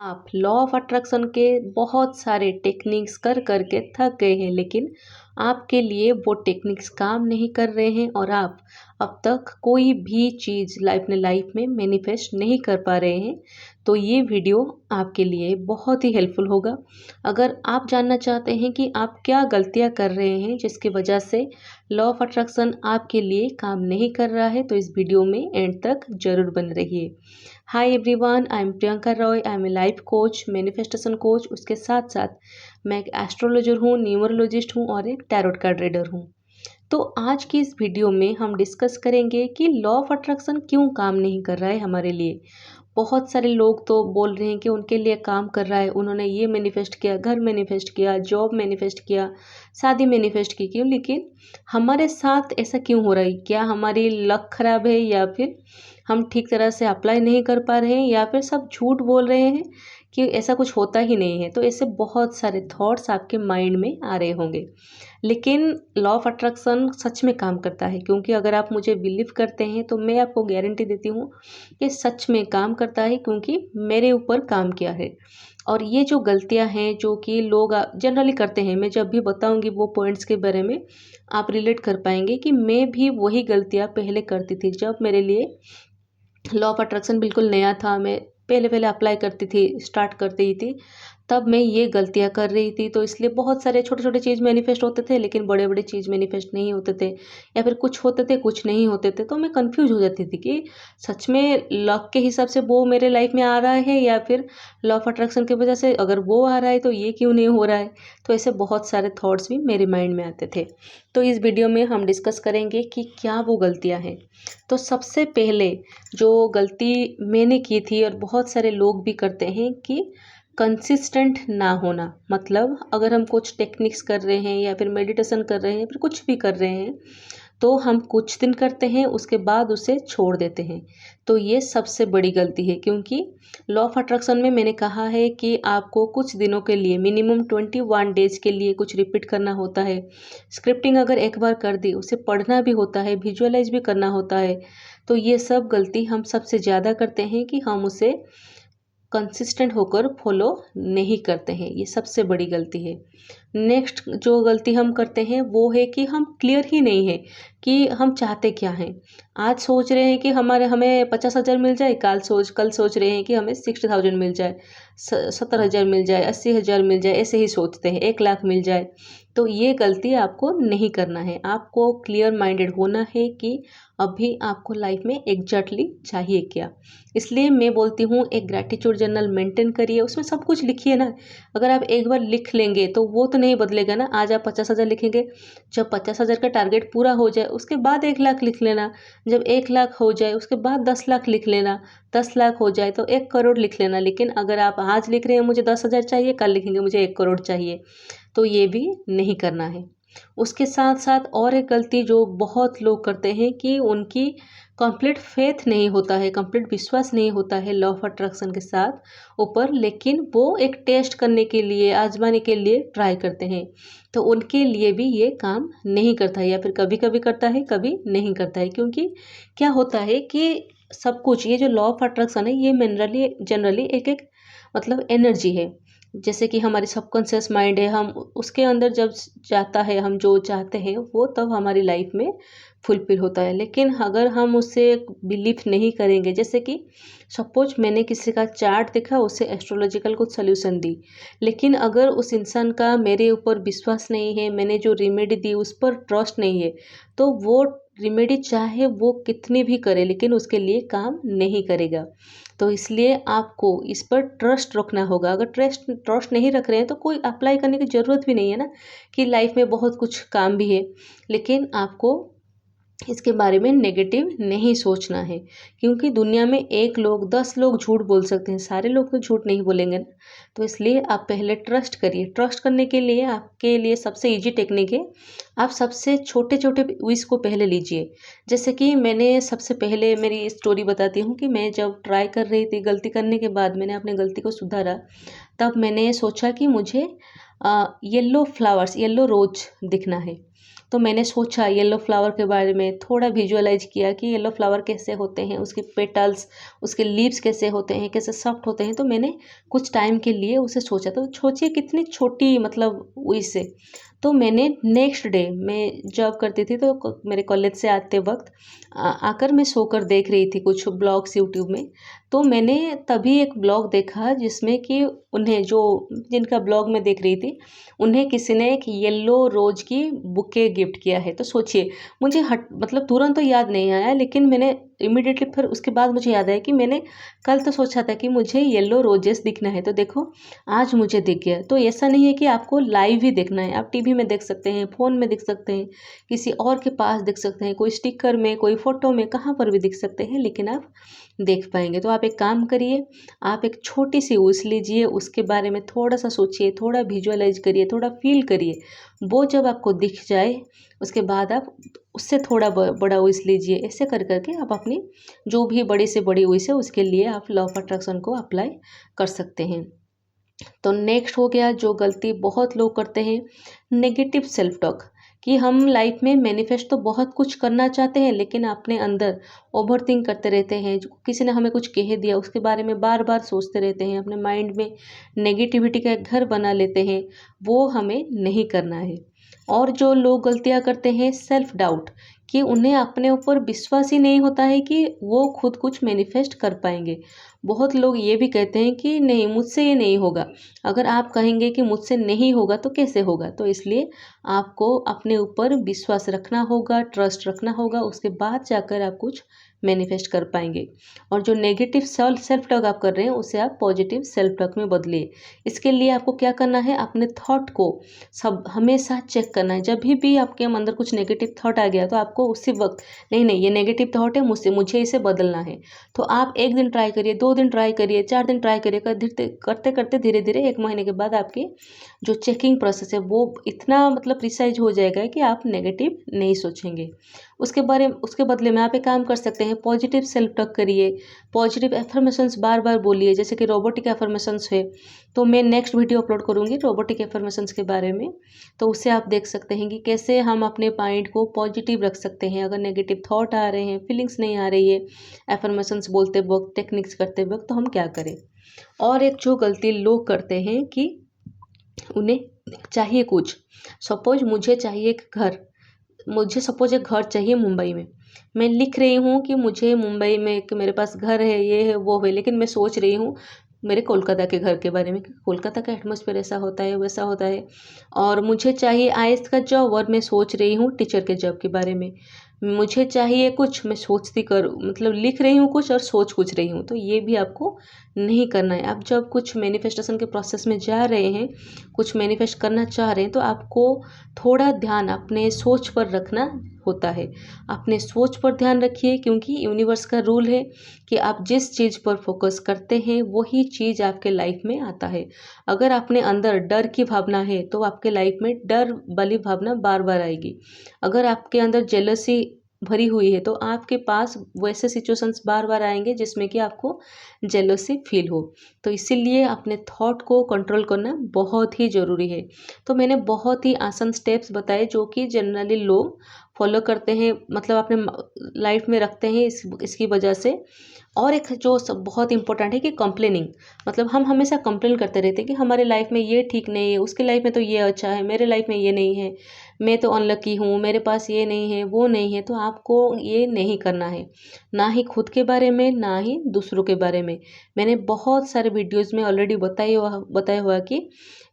आप law of attraction के बहुत सारे टेक्निक्स कर कर के थक गए हैं, लेकिन आपके लिए वो टेक्निक्स काम नहीं कर रहे हैं और आप अब तक कोई भी चीज़ अपने लाइफ में मैनिफेस्ट नहीं कर पा रहे हैं। तो ये वीडियो आपके लिए बहुत ही हेल्पफुल होगा। अगर आप जानना चाहते हैं कि आप क्या गलतियां कर रहे हैं जिसकी वजह से लॉ ऑफ अट्रैक्शन आपके लिए काम नहीं कर रहा है, तो इस वीडियो में एंड तक जरूर बने रहिए। Hi everyone, I am Priyanka Roy. I am a life coach, manifestation coach. उसके साथ साथ मैं एक एस्ट्रोलॉजर हूँ, न्यूमरोलॉजिस्ट हूँ और एक टैरोट कार्ड रीडर हूँ। तो आज की इस वीडियो में हम डिस्कस करेंगे कि लॉ ऑफ अट्रैक्शन क्यों काम नहीं कर रहा है हमारे लिए। बहुत सारे लोग तो बोल रहे हैं कि उनके लिए काम कर रहा है, उन्होंने ये मैनिफेस्ट किया, घर मैनिफेस्ट किया, जॉब मैनिफेस्ट किया, शादी मैनिफेस्ट की, क्यों? लेकिन हमारे साथ ऐसा क्यों हो रहा है? क्या हमारी लक खराब है, या फिर हम ठीक तरह से अप्लाई नहीं कर पा रहे हैं, या फिर सब झूठ बोल रहे हैं कि ऐसा कुछ होता ही नहीं है? तो ऐसे बहुत सारे थॉट्स आपके माइंड में आ रहे होंगे। लेकिन लॉ ऑफ अट्रैक्शन सच में काम करता है, क्योंकि अगर आप मुझे बिलीव करते हैं तो मैं आपको गारंटी देती हूँ कि सच में काम करता है, क्योंकि मेरे ऊपर काम किया है। और ये जो गलतियां हैं जो कि लोग जनरली करते हैं, मैं जब भी बताऊंगी वो पॉइंट्स के बारे में आप रिलेट कर पाएंगे कि मैं भी वही गलतियां पहले करती थी। जब मेरे लिए लॉ ऑफ अट्रैक्शन बिल्कुल नया था, मैं पहले पहले अप्लाई करती थी, स्टार्ट करती ही थी, तब मैं ये गलतियाँ कर रही थी। तो इसलिए बहुत सारे छोटे-छोटे चीज़ मैनिफेस्ट होते थे, लेकिन बड़े-बड़े चीज़ मैनिफेस्ट नहीं होते थे, या फिर कुछ होते थे, कुछ नहीं होते थे। तो मैं कन्फ्यूज़ हो जाती थी कि सच में लक के हिसाब से वो मेरे लाइफ़ में आ रहा है, या फिर लॉ ऑफ अट्रैक्शन की वजह से अगर वो आ रहा है तो ये क्यों नहीं हो रहा है? तो ऐसे बहुत सारे थॉट्स भी मेरे माइंड में आते थे। तो इस वीडियो में हम डिस्कस करेंगे कि क्या वो गलतियाँ हैं। तो सबसे पहले जो गलती मैंने की थी और बहुत सारे लोग भी करते हैं कि कंसिस्टेंट ना होना। मतलब अगर हम कुछ टेक्निक्स कर रहे हैं, या फिर मेडिटेशन कर रहे हैं, या फिर कुछ भी कर रहे हैं, तो हम कुछ दिन करते हैं, उसके बाद उसे छोड़ देते हैं। तो ये सबसे बड़ी गलती है, क्योंकि लॉ ऑफ अट्रैक्शन में मैंने कहा है कि आपको कुछ दिनों के लिए, मिनिमम 21 डेज के लिए कुछ रिपीट करना होता है। स्क्रिप्टिंग अगर एक बार कर दी, उसे पढ़ना भी होता है, विजुअलाइज भी करना होता है। तो ये सब गलती हम सबसे ज़्यादा करते हैं कि हम उसे कंसिस्टेंट होकर फॉलो नहीं करते हैं। ये सबसे बड़ी गलती है। नेक्स्ट जो गलती हम करते हैं वो है कि हम क्लियर ही नहीं है कि हम चाहते क्या हैं। आज सोच रहे हैं कि हमें 50,000 मिल जाए, कल सोच रहे हैं कि हमें 60,000 मिल जाए, 70,000 मिल जाए, 80,000 मिल जाए, ऐसे ही सोचते हैं, 1 लाख मिल जाए। तो ये गलती आपको नहीं करना है। आपको क्लियर माइंडेड होना है कि अभी आपको लाइफ में एग्जैक्टली चाहिए क्या। इसलिए मैं बोलती हूँ, एक ग्रैटिट्यूड जर्नल मेंटेन करिए, उसमें सब कुछ लिखिए ना। अगर आप एक बार लिख लेंगे तो वो तो नहीं बदलेगा ना। आज आप 50,000 लिखेंगे, जब 50,000 का टारगेट पूरा हो जाए उसके बाद 1 लाख लिख लेना। जब 1 लाख हो जाए उसके बाद 10 लाख लिख लेना। 10 लाख हो जाए तो 1 करोड़ लिख लेना। लेकिन अगर आप आज लिख रहे हैं मुझे 10,000 चाहिए, कल लिखेंगे मुझे 1 करोड़ चाहिए, तो ये भी नहीं करना है। उसके साथ साथ और एक गलती जो बहुत लोग करते हैं कि उनकी कंप्लीट फेथ नहीं होता है, कंप्लीट विश्वास नहीं होता है लॉ ऑफ अट्रैक्शन के साथ ऊपर, लेकिन वो एक टेस्ट करने के लिए, आजमाने के लिए ट्राई करते हैं। तो उनके लिए भी ये काम नहीं करता है, या फिर कभी कभी करता है, कभी नहीं करता है। क्योंकि क्या होता है कि सब कुछ, ये जो लॉ ऑफ अट्रैक्शन है, ये जनरली एक एक मतलब एनर्जी है। जैसे कि हमारी सबकॉन्शियस माइंड है, हम उसके अंदर जब जाता है, हम जो चाहते हैं वो तब हमारी लाइफ में फुलफिल होता है। लेकिन अगर हम उससे बिलीफ नहीं करेंगे, जैसे कि सपोज मैंने किसी का चार्ट देखा, उसे एस्ट्रोलॉजिकल कुछ सोल्यूशन दी, लेकिन अगर उस इंसान का मेरे ऊपर विश्वास नहीं है, मैंने जो रेमेडी दी उस पर ट्रस्ट नहीं है, तो वो रेमेडी चाहे वो कितनी भी करे, लेकिन उसके लिए काम नहीं करेगा। तो इसलिए आपको इस पर ट्रस्ट रखना होगा। अगर ट्रस्ट ट्रस्ट नहीं रख रहे हैं तो कोई अप्लाई करने की ज़रूरत भी नहीं है ना, कि लाइफ में बहुत कुछ काम भी है। लेकिन आपको इसके बारे में नेगेटिव नहीं सोचना है, क्योंकि दुनिया में एक लोग 10 लोग झूठ बोल सकते हैं, सारे लोग तो झूठ नहीं बोलेंगे ना। तो इसलिए आप पहले ट्रस्ट करिए। ट्रस्ट करने के लिए आपके लिए सबसे इजी टेक्निक है, आप सबसे छोटे छोटे विश को पहले लीजिए। जैसे कि मैंने सबसे पहले मेरी स्टोरी बताती हूँ कि मैं जब ट्राई कर रही थी, गलती करने के बाद मैंने अपनी गलती को सुधारा, तब मैंने सोचा कि मुझे येलो फ्लावर्स, येलो रोज दिखना है। तो मैंने सोचा येलो फ्लावर के बारे में, थोड़ा विजुअलाइज किया कि येलो फ्लावर कैसे होते हैं, उसके पेटल्स, उसके लीव्स कैसे होते हैं, कैसे सॉफ्ट होते हैं। तो मैंने कुछ टाइम के लिए उसे सोचा। तो सोचिए कितनी छोटी मतलब उससे। तो मैंने नेक्स्ट डे, मैं जॉब करती थी तो मेरे कॉलेज से आते वक्त आकर मैं सोकर देख रही थी कुछ ब्लॉग्स यूट्यूब में। तो मैंने तभी एक ब्लॉग देखा जिसमें कि उन्हें जो जिनका ब्लॉग मैं देख रही थी, उन्हें किसी ने एक येलो रोज की बुके गिफ्ट किया है। तो सोचिए, मुझे हट मतलब तुरंत तो याद नहीं आया, लेकिन मैंने इमिडिएटली फिर उसके बाद मुझे याद आया कि मैंने कल तो सोचा था कि मुझे येलो रोजेस दिखना है। तो देखो, आज मुझे दिख गया। तो ऐसा नहीं है कि आपको लाइव ही देखना है, आप टीवी में देख सकते हैं, फ़ोन में देख सकते हैं, किसी और के पास देख सकते हैं, कोई स्टिकर में, कोई फ़ोटो में, कहाँ पर भी दिख सकते हैं, लेकिन आप देख पाएंगे। तो आप एक काम करिए, आप एक छोटी सी उस लीजिए, उसके बारे में थोड़ा सा सोचिए, थोड़ा विजुअलाइज करिए, थोड़ा फील करिए। वो जब आपको दिख जाए, उसके बाद आप उससे थोड़ा बड़ा उस लीजिए। ऐसे कर करके आप अपनी जो भी बड़ी से बड़ी उस है, उसके लिए आप लॉ ऑफ अट्रैक्शन को अप्लाई कर सकते हैं। तो नेक्स्ट हो गया जो गलती बहुत लोग करते हैं, नेगेटिव सेल्फ टॉक। कि हम लाइफ में मैनिफेस्ट तो बहुत कुछ करना चाहते हैं, लेकिन अपने अंदर ओवरथिंक करते रहते हैं। जो किसी ने हमें कुछ कह दिया, उसके बारे में बार बार सोचते रहते हैं, अपने माइंड में नेगेटिविटी का एक घर बना लेते हैं। वो हमें नहीं करना है। और जो लोग गलतियां करते हैं, सेल्फ डाउट, कि उन्हें अपने ऊपर विश्वास ही नहीं होता है कि वो खुद कुछ मैनिफेस्ट कर पाएंगे। बहुत लोग ये भी कहते हैं कि नहीं, मुझसे ये नहीं होगा। अगर आप कहेंगे कि मुझसे नहीं होगा तो कैसे होगा? तो इसलिए आपको अपने ऊपर विश्वास रखना होगा, ट्रस्ट रखना होगा, उसके बाद जाकर आप कुछ मैनिफेस्ट कर पाएंगे। और जो नेगेटिव सेल्फ टॉक आप कर रहे हैं, उसे आप पॉजिटिव सेल्फ टॉक में बदलिए। इसके लिए आपको क्या करना है, अपने थॉट को सब हमेशा चेक करना है। जब भी आपके अंदर कुछ नेगेटिव थॉट आ गया, तो आपको उसी वक्त नहीं नहीं, ये नेगेटिव थॉट है, मुझे इसे बदलना है। तो आप 1 दिन ट्राई करिए, 2 दिन ट्राई करिए, 4 दिन ट्राई करिए, करते करते धीरे धीरे 1 महीने के बाद आपकी जो चेकिंग प्रोसेस है वो इतना मतलब प्रिसाइज हो जाएगा कि आप नेगेटिव नहीं सोचेंगे। उसके बदले में आप एक काम कर सकते हैं, पॉजिटिव सेल्फ टॉक करिए, पॉजिटिव एफर्मेशंस बार बार बोलिए, जैसे कि रोबोटिक एफर्मेशंस है। तो मैं नेक्स्ट वीडियो अपलोड करूँगी रोबोटिक एफर्मेशंस के बारे में। तो उससे आप देख सकते हैं कि कैसे हम अपने माइंड को पॉजिटिव रख सकते हैं। अगर नेगेटिव थॉट आ रहे हैं, फीलिंग्स नहीं आ रही है एफर्मेशंस बोलते वक्त, टेक्निक्स करते वक्त, तो हम क्या करें। और एक जो गलती लोग करते हैं कि उन्हें चाहिए कुछ, सपोज मुझे सपोज एक घर चाहिए मुंबई में। मैं लिख रही हूँ कि मुझे मुंबई में एक मेरे पास घर है, ये है, वो है, लेकिन मैं सोच रही हूँ मेरे कोलकाता के घर के बारे में कि कोलकाता का एटमॉस्फेयर ऐसा होता है, वैसा होता है। और मुझे चाहिए आईएएस का जॉब, और मैं सोच रही हूँ टीचर के जॉब के बारे में। मुझे चाहिए कुछ, मैं सोचती कर मतलब लिख रही हूँ कुछ और सोच कुछ रही हूँ। तो ये भी आपको नहीं करना है। आप जब कुछ मैनिफेस्टेशन के प्रोसेस में जा रहे हैं, कुछ मैनिफेस्ट करना चाह रहे हैं, तो आपको थोड़ा ध्यान अपने सोच पर रखना होता है। अपने सोच पर ध्यान रखिए, क्योंकि यूनिवर्स का रूल है कि आप जिस चीज़ पर फोकस करते हैं वही चीज़ आपके लाइफ में आता है। अगर अपने अंदर डर की भावना है, तो आपके लाइफ में डर वाली भावना बार बार आएगी। अगर आपके अंदर जेलसी भरी हुई है, तो आपके पास वैसे सिचुएशंस बार बार आएंगे जिसमें कि आपको जेलसी फील हो। तो इसीलिए अपने थॉट को कंट्रोल करना बहुत ही ज़रूरी है। तो मैंने बहुत ही आसान स्टेप्स बताए जो कि जनरली लोग फॉलो करते हैं, मतलब अपने लाइफ में रखते हैं इसकी वजह से। और एक जो सब बहुत इंपॉर्टेंट है कि कंप्लेनिंग, मतलब हम हमेशा कंप्लेन करते रहते हैं कि हमारे लाइफ में ये ठीक नहीं है, उसके लाइफ में तो ये अच्छा है, मेरे लाइफ में ये नहीं है, मैं तो अनलकी हूँ, मेरे पास ये नहीं है, वो नहीं है। तो आपको ये नहीं करना है, ना ही खुद के बारे में, ना ही दूसरों के बारे में। मैंने बहुत सारे वीडियोज़ में ऑलरेडी बताया हुआ कि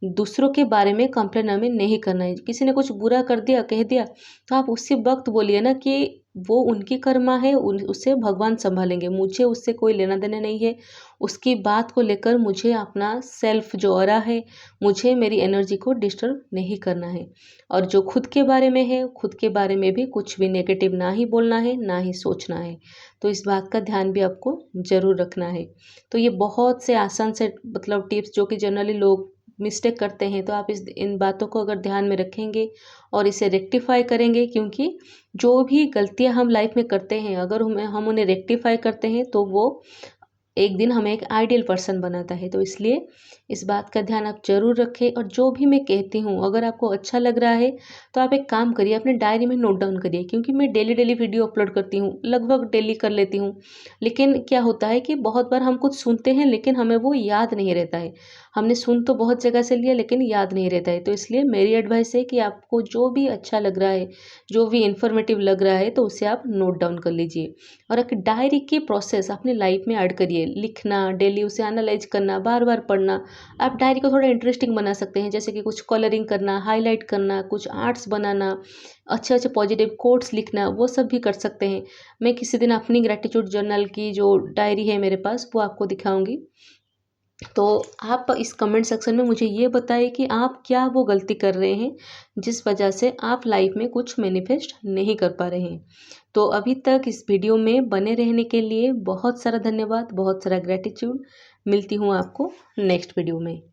दूसरों के बारे में कंप्लेन हमें नहीं करना है। किसी ने कुछ बुरा कर दिया, कह दिया, तो आप उसी वक्त बोलिए ना कि वो उनकी कर्मा है, उससे भगवान संभालेंगे, मुझे उससे कोई लेना देना नहीं है। उसकी बात को लेकर मुझे अपना सेल्फ जो ऑरा है, मुझे मेरी एनर्जी को डिस्टर्ब नहीं करना है। और जो खुद के बारे में है, खुद के बारे में भी कुछ भी नेगेटिव ना ही बोलना है, ना ही सोचना है। तो इस बात का ध्यान भी आपको ज़रूर रखना है। तो ये बहुत से आसान से मतलब टिप्स जो कि जनरली लोग मिस्टेक करते हैं, तो आप इन बातों को अगर ध्यान में रखेंगे और इसे रेक्टिफाई करेंगे, क्योंकि जो भी गलतियां हम लाइफ में करते हैं, अगर हम उन्हें रेक्टिफाई करते हैं, तो वो एक दिन हमें एक आइडियल पर्सन बनाता है। तो इसलिए इस बात का ध्यान आप ज़रूर रखें, और जो भी मैं कहती हूँ अगर आपको अच्छा लग रहा है तो आप एक काम करिए, अपने डायरी में नोट डाउन करिए। क्योंकि मैं डेली डेली वीडियो अपलोड करती हूँ, लगभग डेली कर लेती हूँ, लेकिन क्या होता है कि बहुत बार हम कुछ सुनते हैं लेकिन हमें वो याद नहीं रहता है। हमने सुन तो बहुत जगह से लिया लेकिन याद नहीं रहता है। तो इसलिए मेरी एडवाइस है कि आपको जो भी अच्छा लग रहा है, जो भी इन्फॉर्मेटिव लग रहा है, तो उसे आप नोट डाउन कर लीजिए। और एक डायरी की प्रोसेस अपनी लाइफ में ऐड करिए। लिखना, डेली उसे एनालाइज करना, बार बार पढ़ना। आप डायरी को थोड़ा इंटरेस्टिंग बना सकते हैं, जैसे कि कुछ कलरिंग करना, हाईलाइट करना, कुछ आर्ट्स बनाना, अच्छे अच्छे पॉजिटिव कोट्स लिखना, वो सब भी कर सकते हैं। मैं किसी दिन अपनी ग्रैटिट्यूड जर्नल की जो डायरी है मेरे पास, वो आपको दिखाऊंगी। तो आप इस कमेंट सेक्शन में मुझे ये बताइए कि आप क्या वो गलती कर रहे हैं जिस वजह से आप लाइफ में कुछ मैनिफेस्ट नहीं कर पा रहे हैं। तो अभी तक इस वीडियो में बने रहने के लिए बहुत सारा धन्यवाद, बहुत सारा ग्रेटिट्यूड। मिलती हूँ आपको नेक्स्ट वीडियो में।